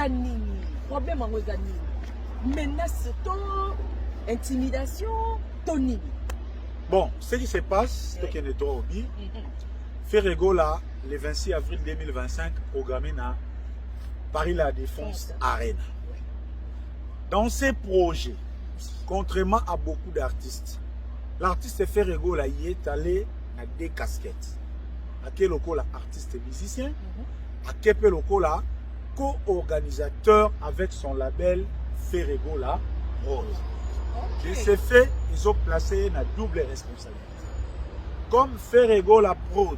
Ezanini, problème en Ezanini. Menace, intimidation, Tony. Bon, ce qui se passe, c'est qu'il y a des hobbies. Ferrego là, le 26 avril 2025, programmé à Paris La Défense Arena. Dans ces projets, contrairement à beaucoup d'artistes, l'artiste Ferrego là, il est allé à des casquettes. À quel local artiste musicien, à quel local co-organisateur avec son label Ferrego là, Rose. De ce fait, ils ont placé une double responsabilité. Comme Ferrego la prod,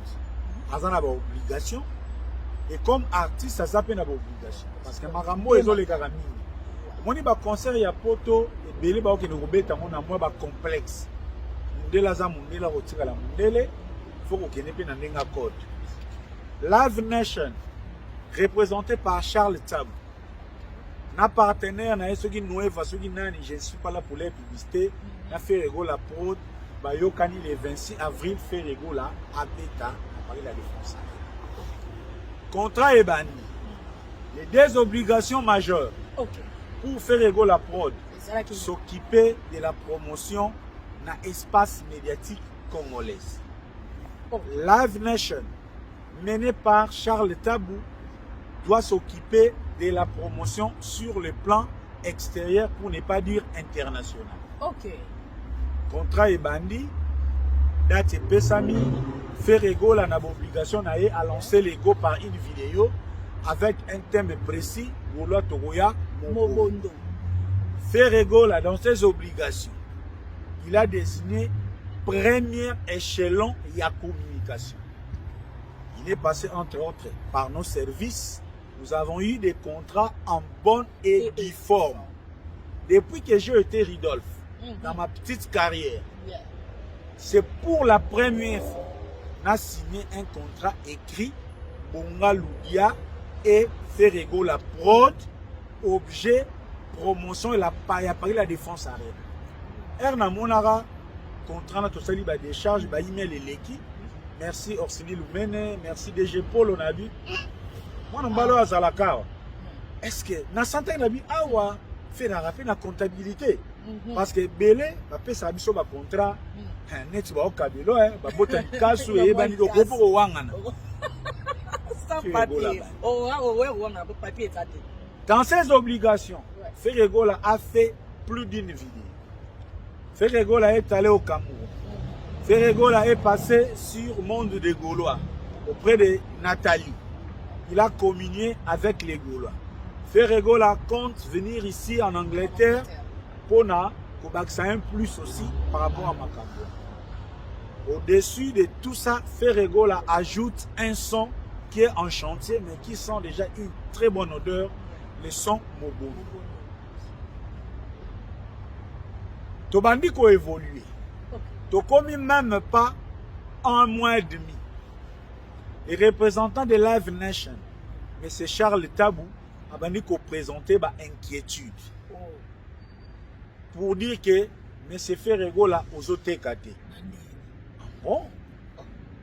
ils ont une obligation, et comme artiste, ça s'appelle une obligation. Parce que Marambo, ils ont les garamines. Moi, il y a un concert, il y a poto, et Bélé, il y a un complexe. Mundela za mundela rotika la mundele, faut qu'on ait un code. Live Nation, représenté par Charles Tabou. Na partenaire na ceux qui nous ceux qui nani, je ne suis pas là pour les publicités. Na Ferrego la prod, ba yokani le 26 avril Ferrego la abeta à Paris La Défense. Contrat est banni. Les deux obligations majeures pour Ferrego la prod, s'occuper de la promotion dans l'espace médiatique congolais. Live Nation, mené par Charles Tabou, doit s'occuper de la promotion sur le plan extérieur, pour ne pas dire international. Contrat est bandit, date est pesami, Ferrego la n'a obligation à lancer l'ego par une vidéo avec un thème précis, Gouloa Togoya Mobondo. Ferrego là, dans ses obligations, il a désigné premier échelon de la communication. Il est passé entre autres par nos services. Nous avons eu des contrats en bonne et due forme. Depuis que j'ai été Ridolf, dans ma petite carrière, c'est pour la première fois qu'on a signé un contrat écrit Bonga Loudia et Ferrego la prod, objet, promotion et la Paris La Défense Arena. Erna Monara, contrat na tosali ba décharge, ba email et l'équipe. Merci Orsini Loumene, merci DG Paul on a vu. Moi on balo azalaka. Est-ce que na santé na bi awa fait na rappel na comptabilité parce que belé ba pesa biso ba contrat net ba okabelo ba bota kasu e ba ni do ko po wangana. Sans papier. On a papier ça. Dans ses obligations, Ferrego a fait plus d'une vidéo. Ferrego est allé au Cameroun. Ferrego est passé sur Monde des Gaulois auprès de Nathalie. Il a communié avec les Gaulois. Ferrego compte venir ici en Angleterre pour un plus aussi par rapport à Macambo. Au-dessus de tout ça, Ferrego ajoute un son qui est en chantier mais qui sent déjà une très bonne odeur, le son Mobo. Tobandi ko évolué. To commis même pas un mois et demi. Les représentants de Live Nation, M. Charles Tabou, a présenté une inquiétude. Pour dire que M. Ferrego là aux OTKT. Bon,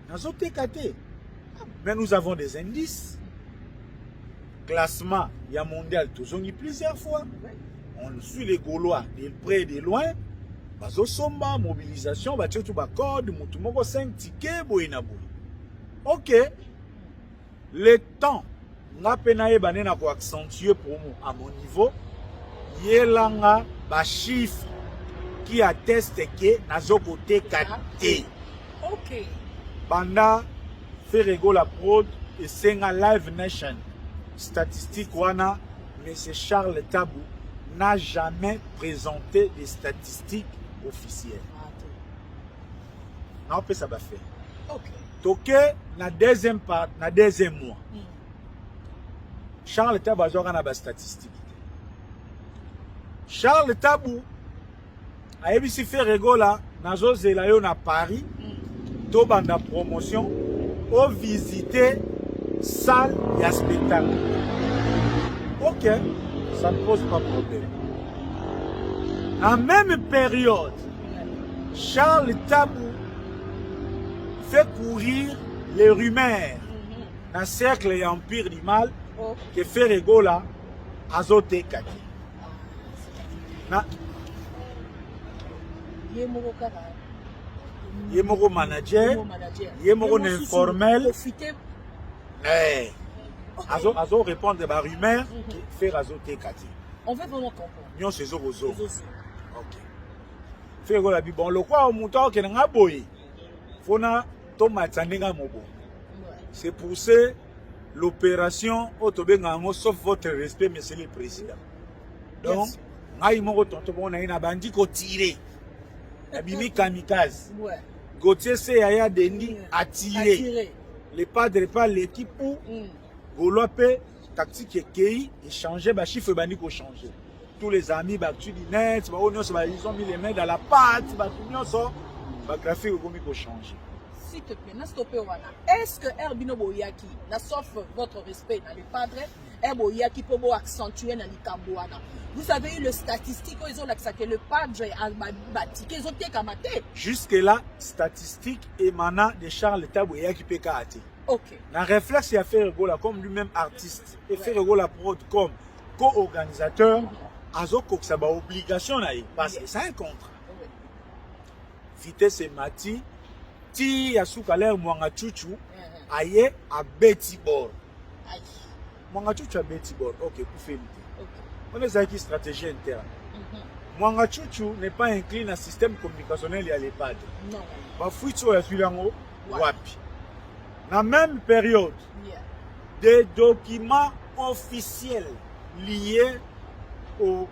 dans OTKT. Mais nous avons des indices. Classement, il y a mondial, tous on y plusieurs fois. On suit les Gaulois, de près et de loin. Bazo somba, mobilisation, ba tout ba code, mutumoko 5 tickets, boinaboui. Ok. Le temps, n'a penaye banena ko accentuer pour moi à mon niveau. Yelanga ba chiffre qui atteste que nazo côté 4T. Ok. Banda Ferrego la prod et Senga Live Nation. Statistique wana, M. Charles Tabou n'a jamais présenté des statistiques officielles. Non, ça va faire. Ok. Toké, na deuxième part, na deuxième mois. Charles Tabou a des statistiques. Charles Tabou a ébissi Ferrego là, na Zelayo na Paris, to banda promotion, au visiter salle et spectacle. Ok, ça ne pose pas de problème. En même période, Charles Tabou fait courir les rumeurs dans le cercle et empire du mal que Ferrego là azote kaki. Na yemoko manager, yemoko informel. Azo répondre à rumeur faire azote kaki. On veut vraiment comprendre. Nyon c'est zozo. OK. Faire la bi bon le quoi au mouton que nga boy. Fona to matsandenga mobo. C'est pour ça l'opération Otobengango sauf votre respect monsieur le président. Donc ngai moko tonto bona ina bandi ko tirer. Abimi kamikaze. Ouais. Gauthier Seyaya Dendi a tiré. Les padres pas l'équipe pour Golope tactique et changer ba chiffre bani ko changer. Tous les amis ba tu di net, ba ils ont mis les mains dans la pâte, ba tout ça ba graphique ko mi ko changer. S'il te plaît, n'a stoppé wana. Est-ce que Herbino Boyaki, na sauf votre respect dans les padres, Boyaki peut accentuer dans les Cambouana. Vous avez eu le statistique, ils ont que le padre a bâti, ils ont été kamaté. Jusque là, statistique émanant de Charles Taboyaki Pekati. Ok. Un réflexe à faire Gola comme lui-même artiste et faire Gola prod comme co-organisateur, Azoko ça ba obligation là parce que c'est un contrat. Vitesse et Mati, ti yasuka l'air mwanga chuchu, aye à Betibor. Mwanga chuchu à Betibor. OK, pour faire. On est avec une stratégie interne. Mwanga chuchu n'est pas inclus dans le système communicationnel et à l'EHPAD. Non. Ba fuitso ya filango wapi. Dans la même période, des documents officiels liés aux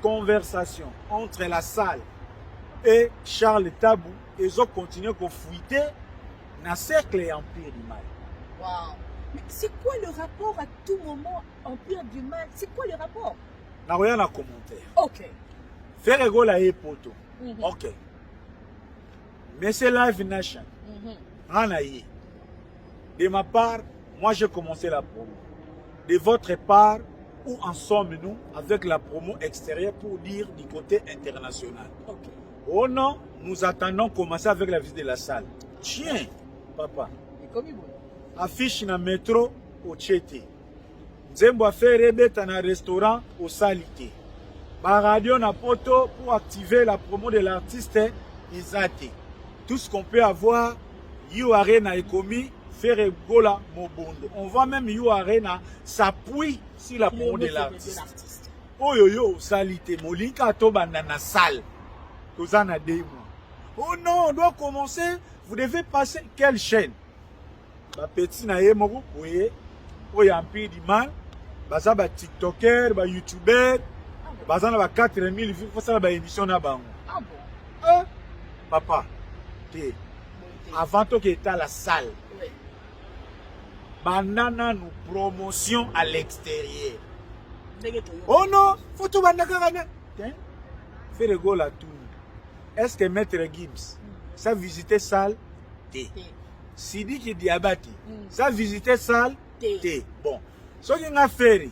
conversations entre la salle et Charles Tabou, ils ont continué à fuiter dans le cercle et Empire du Mal. Wow. Mais c'est quoi le rapport à tout moment Empire du Mal? C'est quoi le rapport? Je n'ai rien à commenter. Ok. Faire égale à Epoto. Ok. Mais c'est Live Nation. De ma part, moi j'ai commencé la promo. De votre part, où en sommes-nous avec la promo extérieure pour dire du côté international? Okay. Oh non, nous attendons commencer avec la visite de la salle. Tiens, papa. Affiche dans le métro au Tchété. Nzembo a fait rebeta dans un restaurant au Salité. Ma radio na poto pour activer la promo de l'artiste Isate. Tout ce qu'on peut avoir, You Arena est commis. Faire Gola Mobondo. On voit même You Arena s'appuie sur la promo de l'artiste. Oh yo yo, salité. Molinka toba na salle. Tozana 2 mois. Oh non, on doit commencer. Vous devez passer quelle chaîne? Ba petit na ye moko koye. Oya Empire du Mal. Baza ba TikToker, ba YouTuber. Baza na ba 4000 vues. Faut ça ba émission na bango. Ah bon? Papa. Té. Avant que tu à la salle. Banana nous promotion à l'extérieur. Oh non, faut tout banana. Fais le go là tout. Est-ce que Maître Gibbs, ça visiter salle? T. Sidi qui diabati, ça visiter salle? T. Bon. Ce qui a fait,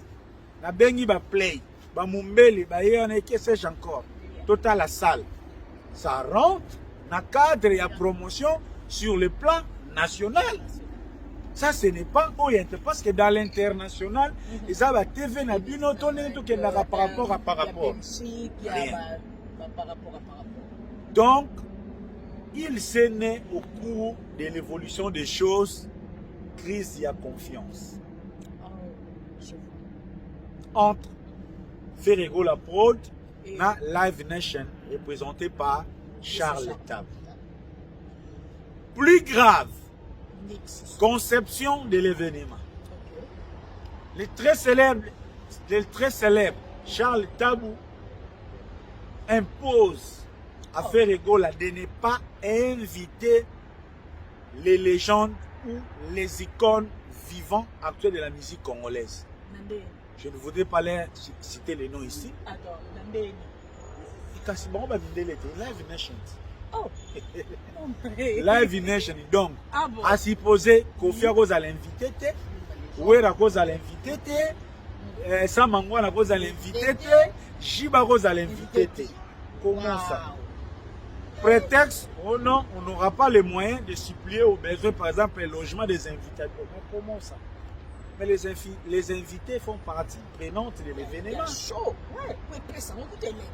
na bengi ba play, ba mumbeli, ba yone, que sais-je encore. Total la salle. Ça rentre dans le cadre de la promotion sur le plan national. Ça, ce n'est pas orienté parce que dans l'international, ils ont la TV, na bino, qui est par rapport à par rapport. Donc, il s'est né au cours de l'évolution des choses, crise et confiance. Entre Ferrego la prod et Live Nation, représenté par Charles Tab. Plus grave, conception de l'événement. Le très célèbre Charles Tabou impose à Ferrego de ne pas inviter les légendes ou les icônes vivants actuelles de la musique congolaise. Je ne voudrais pas citer les noms ici. Live Nation. Oh. Live Nation, donc, à supposer Kofi Rose à l'invité, Ouera Rose à l'invité, Samangwana Rose à l'invité, Jiba Rose à l'invité. Comment ça? Prétexte, oh non, on n'aura pas les moyens de supplier aux besoins, par exemple, le logement des invités. Comment ça? Mais les invités font partie prenante de l'événement. Chaud. Ouais, ça va coûter l'aide.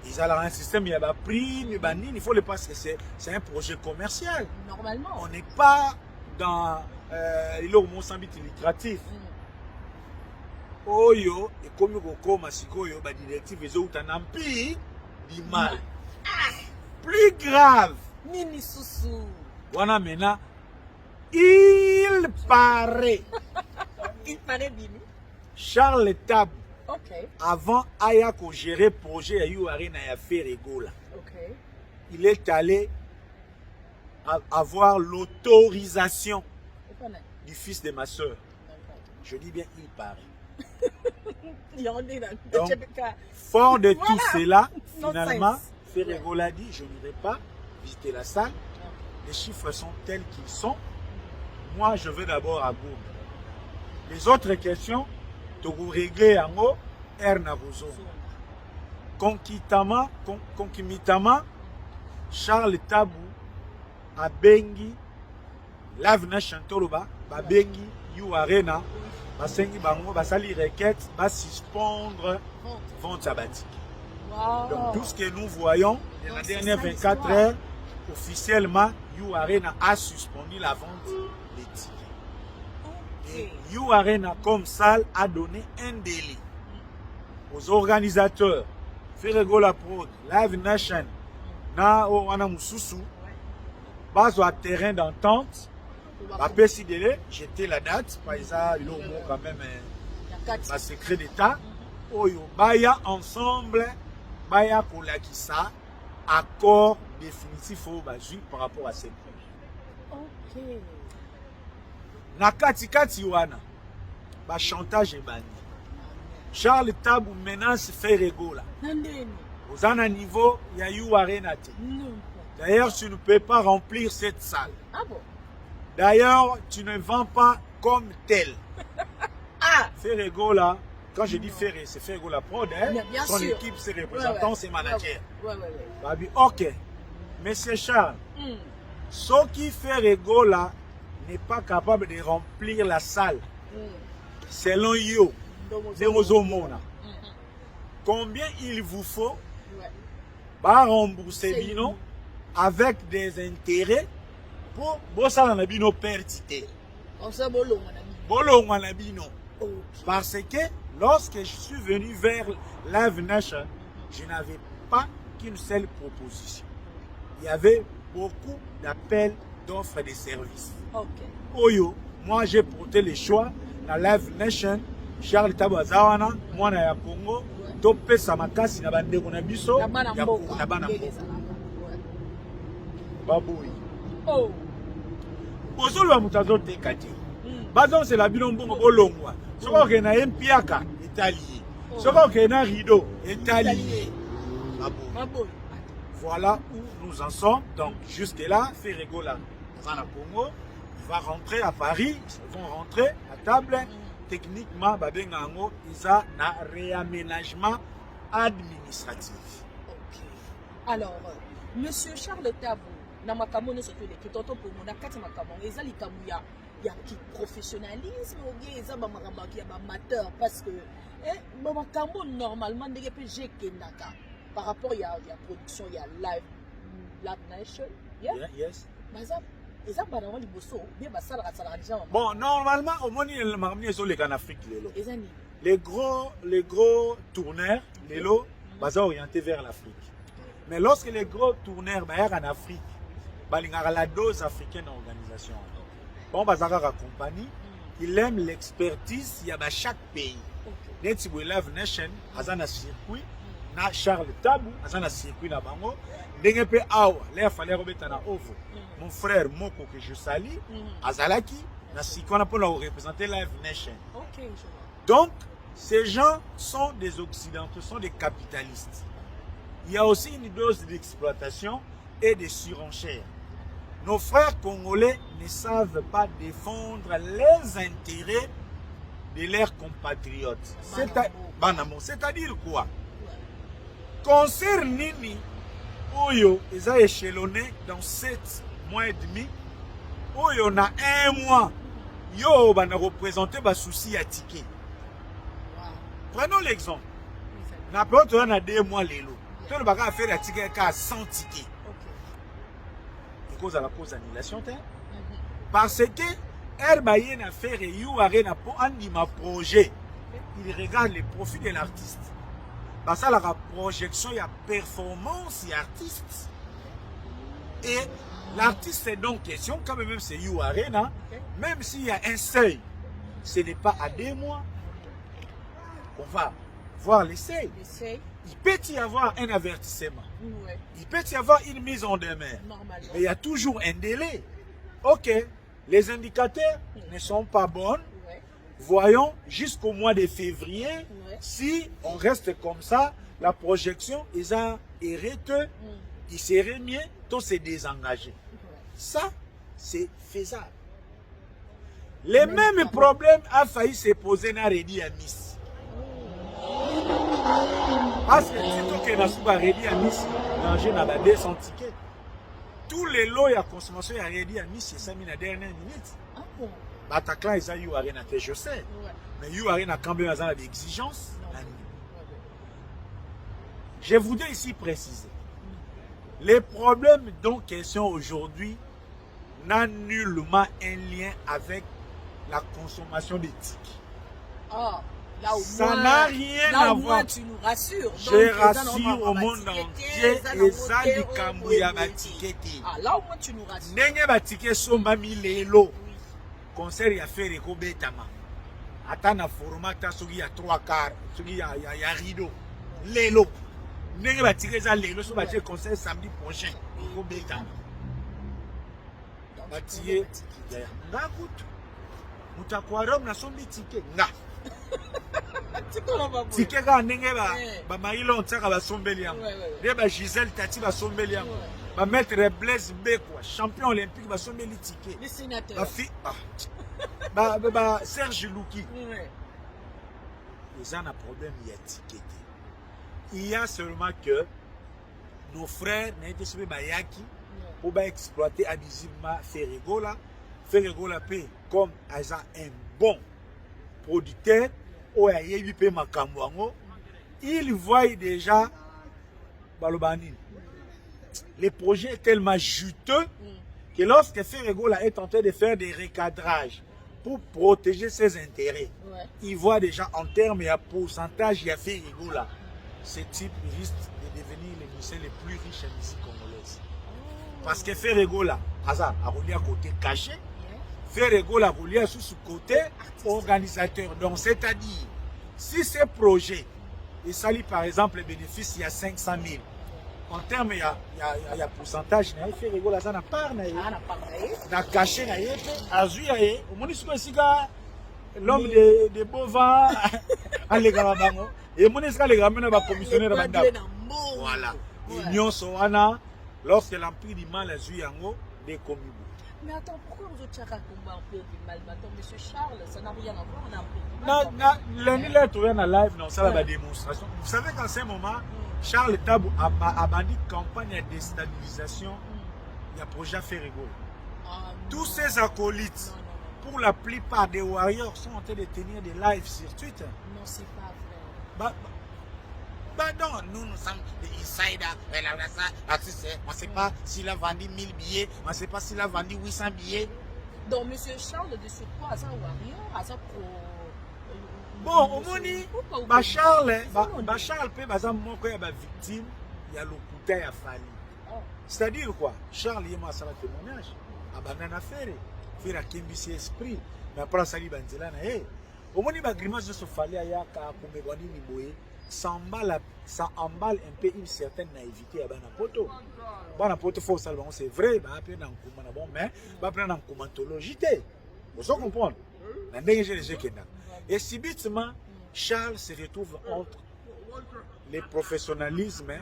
Ils ont un système, il y a des prix, il faut le passer. C'est un projet commercial. Normalement. On n'est pas dans le Mozambique lucratif. Oyo, et comme Goko Masikoyo, la directive est un empire du mal. Plus grave. Nini Soussou. Voilà maintenant. Il paraît. Il paraît Bini. Charles Tabou. Ok. Avant Ayako gérer le projet à Youarena et à Ferregola. Ok. Il est allé avoir l'autorisation du fils de ma soeur. Je dis bien il paraît. Donc, fort de tout cela, finalement, Ferregola dit je n'irai pas visiter la salle. Les chiffres sont tels qu'ils sont. Moi, je vais d'abord à Gourde. Les autres questions, tu vous régler en haut, Ernabuzo. Concomitamment, Charles Tabou a bengi, l'Avna Chantoloba, a bengi, You Arena, basengi bango, basali requête, va suspendre vente sabbatique. Wow. Donc tout ce que nous voyons dans les dernières 24 heures, officiellement, You Arena a suspendu la vente des tickets. Et You Arena comme salle a donné un délai aux organisateurs, Ferregola Prod, Live Nation, na Wana Mususu, base à terrain d'entente. Après si délai, j'étais la date, par exemple, il y a quand même un secret d'État. Oyo, baya ensemble, baya kolakisa, accord définitif au Bazu par rapport à ces points. Ok. Na kati wana, ba chantage et bandi. Charles Tabou menace Ferregola. Aux un niveau, il y a eu Arena. D'ailleurs, tu ne peux pas remplir cette salle. Ah bon? D'ailleurs, tu ne vends pas comme tel. Ah! Ferregola, quand je dis Ferre, c'est Ferregola Prod, hein? Son sûr. équipe, ses représentants, ses managers. Ouais. Babi, ok. Monsieur Charles, ce qui Ferregola n'est pas capable de remplir la salle, selon Yo, combien il vous faut par rembourser Bino avec des intérêts pour bosser dans la Bino pertité. Parce que lorsque je suis venu vers Live Nation, je n'avais pas qu'une seule proposition. Il y avait beaucoup d'appels d'offres de services. Oyo, moi j'ai porté le choix dans Live Nation, Charles Tabazawana, moi na ya Congo, topé samakasi na bande kona biso, ya bana baboui. Oh. Bozolo wa mutazo te kati. Bazon c'est la bino mbongo bolongwa. Soko ke na empiaka italien. Soko ke na rideau italien. Baboui. Voilà où nous en sommes. Donc jusque là, Ferregola dans la Congo, il va rentrer à Paris, ils vont rentrer à table. Techniquement, Babengango, ils ont un réaménagement administratif. Ok. Alors, monsieur Charles Tabou, na makambo ne surtout les kitoto pour mon akati makambo, ils ont il y a qui professionnalisme ou bien ils ont makambo qui amateur parce que makambo normalement des PG Kendaka par rapport il y a production, il y a Live Nation. Yes. Bon, normalement, au moins, il y a en Afrique. Les gros tourneurs, les lots, sont orientés vers l'Afrique. Mais lorsque les gros tourneurs sont en Afrique, il y a la dose africaine d'organisation. Bon, la compagnie, il aime l'expertise, il y a chaque pays. Neti Live Nation, il y a un circuit, na Charles Tabou, il y a un circuit na bango. Dengepe awa, l'air fallait remettre en ovo. Mon frère Moko que je salue, Azalaki, on a pour représenter Live Nation. Donc, ces gens sont des Occidentaux, sont des capitalistes. Il y a aussi une dose d'exploitation et de surenchère. Nos frères congolais ne savent pas défendre les intérêts de leurs compatriotes. C'est-à-dire quoi? Concert Nini, Oyo, ils ont échelonné dans 7 mois et demi. Oyo, on a 1 mois. yo bana représenter ba souci à ticket. Prenons l'exemple. Na période on a 2 mois lelo. Tout le bagage faire à ticket à 100 tickets. Cause à la cause d'annulation parce que elle baye na faire you arena pour anima projet. Il regarde les profits de l'artiste. Parce que la projection il y a performance et artiste. Et l'artiste est donc question quand même c'est you arena même s'il y a un seuil, ce n'est pas à 2 mois. On va voir l'essai. Il peut y avoir un avertissement. Ouais. Il peut y avoir une mise en demeure. Mais il y a toujours un délai. Ok, les indicateurs ne sont pas bons. Ouais. Voyons jusqu'au mois de février, si on reste comme ça, la projection, ils ont arrêté, il serait mieux de se désengager. Ça, c'est faisable. Les mêmes problèmes a failli se poser dans Redi à Miss. Parce que si tu as Redi à Miss, manger dans 200 tickets. Tous les lots à consommation à Redi à Miss, c'est ça, la dernière minute. Ah bon? Bataclan, ils ont eu Arena, je sais. Ouais. Mais you Arena, quand même, ils ont des exigences. Je voudrais ici préciser. Les problèmes dont question aujourd'hui n'ont nullement un lien avec la consommation des tickets. Oh. Là, ça n'a rien à voir. Tu nous rassures. Je rassure au monde entier et ça du Cambouya Batiketi. Ah, là au moins tu nous rassures. Nenye Batike Somba Milelo. Concert ya fait Reko Betama. Atana format Tasugi à 3 quarts. Sugi ya rideau. Lelo. Nenye Batike za Lelo. So Batike concert samedi prochain. Reko Betama. Batike. Nga kutu. Mutakwarom na sombi tike. Nga. Ticket ga ndenge ba mailo ntaka ba sombeli yango de ba Gisèle Tati ba sombeli yango ba maître Blaise Bekwa champion olympique ba sombeli ticket le sénateur ba Serge Louki ils ont un problème il y a ticket il y a seulement que nos frères n'étaient pas bayaki pour ba exploiter abusivement Ferregola paye comme un bon producteur. Il voit déjà le projet est tellement juteux que lorsque Ferregola est en train de faire des recadrages pour protéger ses intérêts, il voit déjà en termes et à pourcentage, il y a Ferregola. Ce type risque de devenir le musicien le plus riche en musique congolaise. Parce que Ferregola, hasard, a relié à côté caché. Ferregola relié sur ce côté organisateur. Donc, c'est-à-dire, si ce projet, il s'allie par exemple les bénéfices, il y a 500 000. En termes, il y a pourcentage, Ferregola, ça n'a pas caché, l'homme de bovins, et mon escale va commissionner voilà. Union Soana, lorsque l'empire du mal a joué en haut, des communes. Mais attends, pourquoi vous autres combat un peu du mal? Attends, monsieur Charles, ça n'a rien à voir, on a un peu. Non, l'année là, tu viens en live, non, ça va la démonstration. Vous savez qu'en ce moment, Charles Tabou a banni campagne de déstabilisation, il y a projet Ferregola. Tous ces acolytes, pour la plupart des warriors, sont en train de tenir des lives sur Twitter. Non, c'est pas vrai. Non, nous sommes des insiders. On ne sait pas s'il a vendu 1000 billets, on ne sait pas s'il a vendu 800 billets. Donc, monsieur Charles, de ce quoi, ça warrior, ça pro. Bon, au moins, Charles peut, par exemple, moi, quand il y a une victime, il y a le couteau à fallu. C'est-à-dire quoi? Charles, il y a un témoignage. Abandonne à faire. Faire à Kimbisi esprit. Mais après, ça, il y a au moins, il y a un grimace de ce fallu à Yaka, pour me gagner Niboé. Ça emballe un peu une certaine naïveté à Banapoto. Banapoto, faut savoir, c'est vrai, mais va prendre en commentologie. Vous comprenez? Et subitement, Charles se retrouve entre le professionnalisme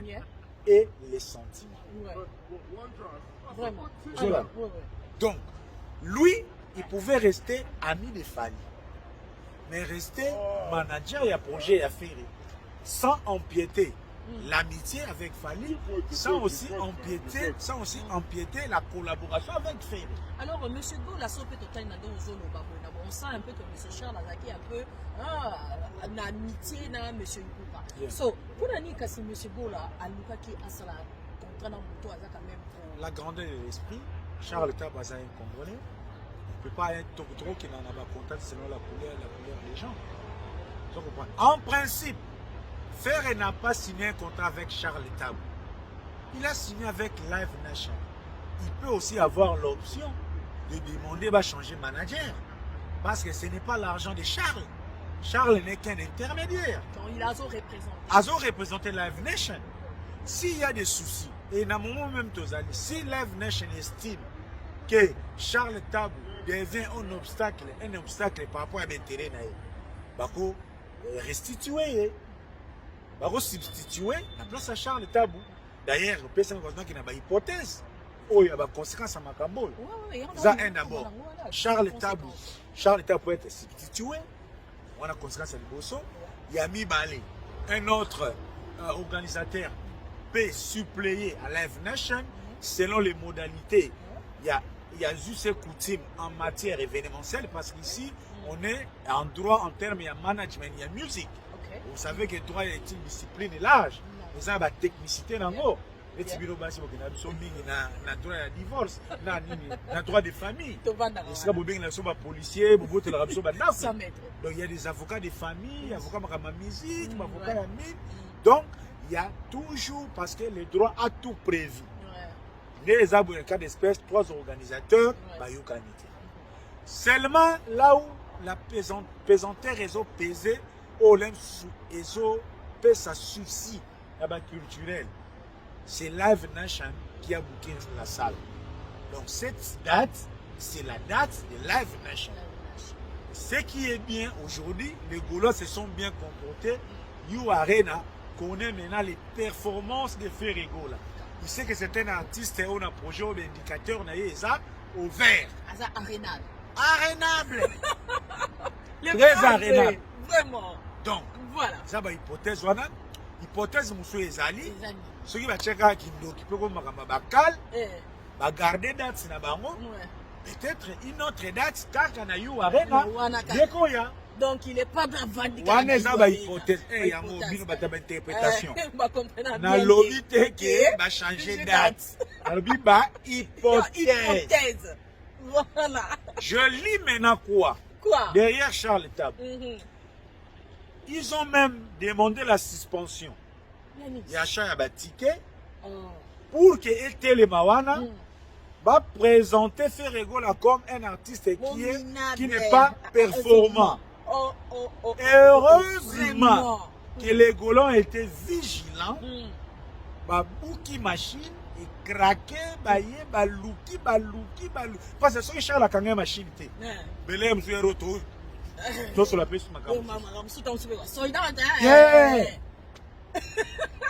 et les sentiments. Vraiment. Donc, lui, il pouvait rester ami de Fali, mais rester manager et projet à faire. Sans empiéter l'amitié avec Fali, sans aussi empiéter la collaboration avec Ferry. Alors, M. Go, la sope totale n'a pas on sent un peu que M. Charles Azaki un peu en amitié na M. Ikuka. Yeah. So, pour Nani Kassi M. Bola, Aluka qui a ça contre dans moto Azaka quand même pour la grandeur de l'esprit. Charles Tabaza est congolais. Il ne peut pas être trop qui n'en a pas contact selon la couleur des gens. Tu comprends? En principe, Ferré n'a pas signé un contrat avec Charles Tabou. Il a signé avec Live Nation. Il peut aussi avoir l'option de demander de changer manager. Parce que ce n'est pas l'argent de Charles. Charles n'est qu'un intermédiaire. donc il a représenté. Azo représenté Live Nation. S'il y a des soucis, et dans le moment même, si Live Nation estime que Charles Tabou devient un obstacle par rapport à l'intérêt, il va restituer, il va substituer la place à Charles Tabou. D'ailleurs, le personne qui n'a pas d'hypothèse, il y a des conséquences à Macambo. Ça, d'abord, Charles Tabou peut être substitué, on a conséquences à Liboso. Il y a Mibale, un autre organisateur peut suppléer à Live Nation selon les modalités. Il y a juste coutume en matière événementielle parce qu'ici, on est en droit en termes, il y a management, il y a musique. Okay. Vous savez que le droit est une discipline et l'âge. Vous avez la technicité dans le mot. Les tibiro basi bo kina biso mingi na droit de divorce, na droit de famille. Est-ce que bobeng na so ba policier, bobo te la biso ba ndaf. Donc il y a des avocats de famille, avocats makama musique, avocats ya mine. Donc il y a toujours parce que le droit a tout prévu. Les abonnés cas d'espèce, 3 organisateurs, ba yokanité. Seulement là où la pesanteur est pesée, olem sous pèse sa souci là-bas culturel. C'est Live Nation qui a booké la salle. Donc cette date, c'est la date de Live Nation. Ce qui est bien aujourd'hui, les Gaulois se sont bien comportés. You Arena connaît maintenant les performances de Ferregola. Il sait que c'est un artiste, on a un projet, on a un indicateur, on a ça au vert. Arénable. Arénable. Très arénable. Vraiment. Donc, voilà. Ça va hypothèse, voilà. Hypothèse, monsieur Ezali. Ceux qui vont checker qui peut garder date na bango. Peut-être une autre date car on a eu Arena. Donc il est pas vendu. On est ça hypothèse. Il y a une interprétation. Na lobby que va changer date. Lobby ba hypothèse. Voilà. Je lis maintenant quoi? Quoi? Derrière Charles Tabou. Ils ont même demandé la suspension. Il y a un ticket pour que Etele Mawana va présenter Ferregola comme un artiste qui n'est pas performant. Et heureusement que les Golans étaient vigilants. Bouki machine et craqué, balouki. Parce que c'est Charles a machine. Belé m'zoué roto. Tout sur la piste macam.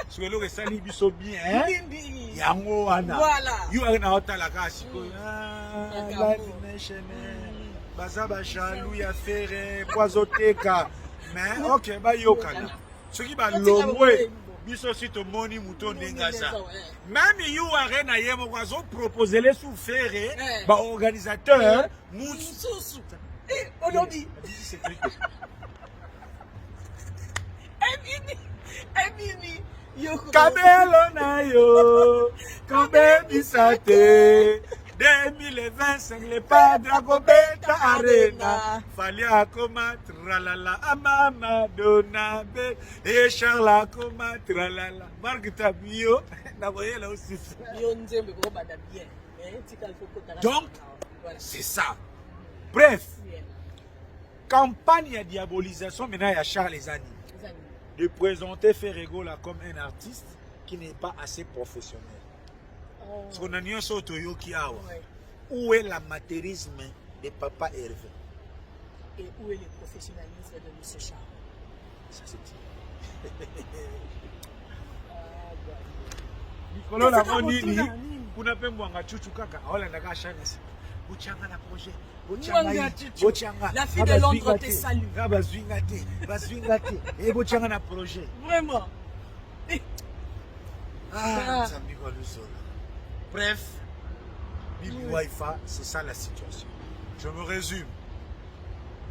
Sur le resali biso bien, yango ana. You are na hota la kasi ko. Live Nation. Bazaba jalou ya ferre, poisoteka. Mais OK, ba yokana. Ce qui ba longwe biso sito moni mouton ndengasa. Même you are na yemo kwazo proposer les sous ferre, ba organisateur mususu. Aujourd'hui, Kabelo na yo, Kambe bisate, 2025 le padre Gobeta Arena, Falia koma tralala, Amama Donabe, et Charles koma tralala, Marguerite Bio, na voyé là aussi. Donc, c'est ça. Bref, campagne de diabolisation maintenant à Charles Zani de présenter Ferregola comme un artiste qui n'est pas assez professionnel. Parce qu'on a une sorte de Yokiawa. Où est l'amateurisme de Papa Hervé? Et où est le professionnalisme de M. Charles? Ça c'est dit. Nicolas Lamonini, kuna pe mwanga chuchu kaka, awala ndaka shangasi. Bochanga na projet. Bochanga. La fille de Londres te salue. Bazwingate. Et Bochanga na projet. Vraiment. Bref, Bibi Waifa, c'est ça la situation. Je me résume.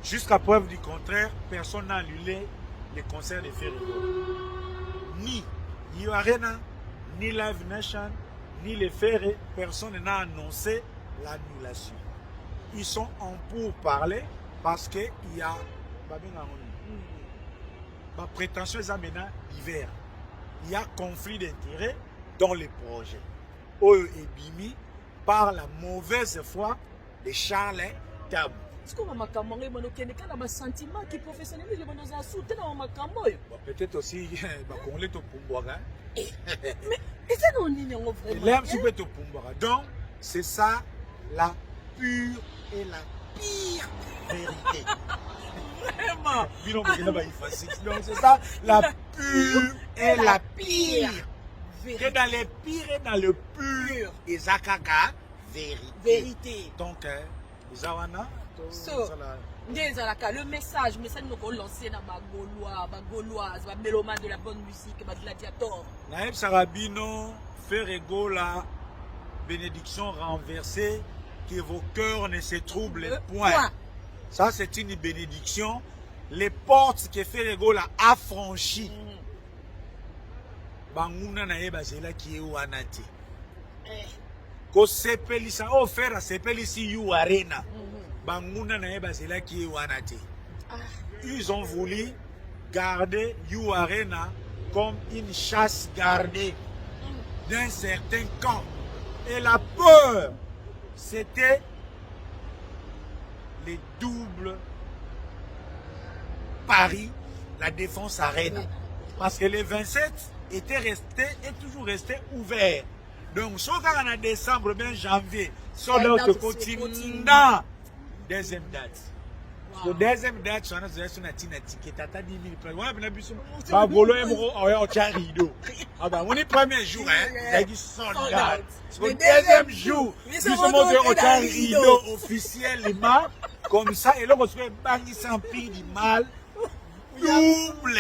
Jusqu'à preuve du contraire, personne n'a annulé les concerts de Ferrego. Ni You Arena, ni Live Nation, ni les Ferré, personne n'a annoncé l'annulation. Ils sont en pourparlers parce qu'il y a prétention maintenant d'hiver. Il y a conflit d'intérêts dans les projets. Oyo et Bimi par la mauvaise foi de Charles Tabou. Peut-être aussi donc c'est ça la pure et la pire vérité. Vraiment. Donc c'est ça la pure et la pire. Que dans les pires et dans le pur, Isakaka, vérité. Donc, Zawana, le message nous lancé dans ma gauloise, ma mélomane de la bonne musique, ma gladiator. Naïb Sarabino, Ferrego la bénédiction renversée, que vos cœurs ne se troublent point. Ça, c'est une bénédiction. Les portes que Ferrego l'a affranchies. Banguna na yeba zela ki wanati. Ko sepelisa o fera sepelisi You Arena. Banguna na yeba zela ki wanati. Ils ont voulu garder You Arena comme une chasse gardée d'un certain camp. Et la peur, c'était les doubles paris, la Défense Arena. Parce que les 27 était resté et toujours resté ouvert. Donc, soit en décembre, bien janvier, soit d'autres continue deuxième date. La deuxième date, on a une ticket à 10 000 francs. On a bien vu ça. On est premier jour, le deuxième jour, nous sommes au rideau officiellement, comme ça, et là, on se fait bagner sans pire du mal. Double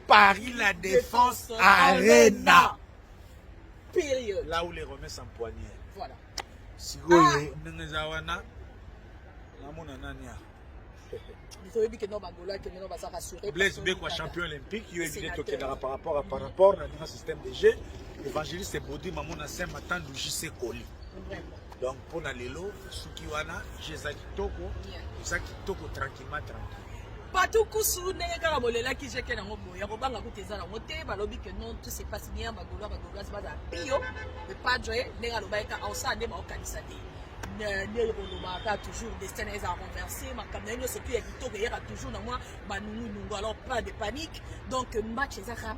Paris la Défense Arena. Période. Là où les remèdes s'empoignaient. Voilà. Si vous voyez, nous avons un Blaise Bekwa, champion olympique, il est par rapport à un système de jeu. Évangéliste et Bodi, maman a 5 matins de JC Koli. Donc, pour la Lelo, Sukiwana, Jézaki Toko, Jézaki Toko tranquillement, tranquille. Patou Koussou, Nega Molela qui j'ai qu'un homme, Yarobanga Kouteza, la montée, Balobi que non, tout se passe bien, Bagola, c'est pas un pio, le padre, Nega Lobaïka, Aoussa, Nema Okanisade. Néronoma toujours destinés à renverser, ma caméra, ce qui est toujours dans moi, alors pas de panique, donc match est bien.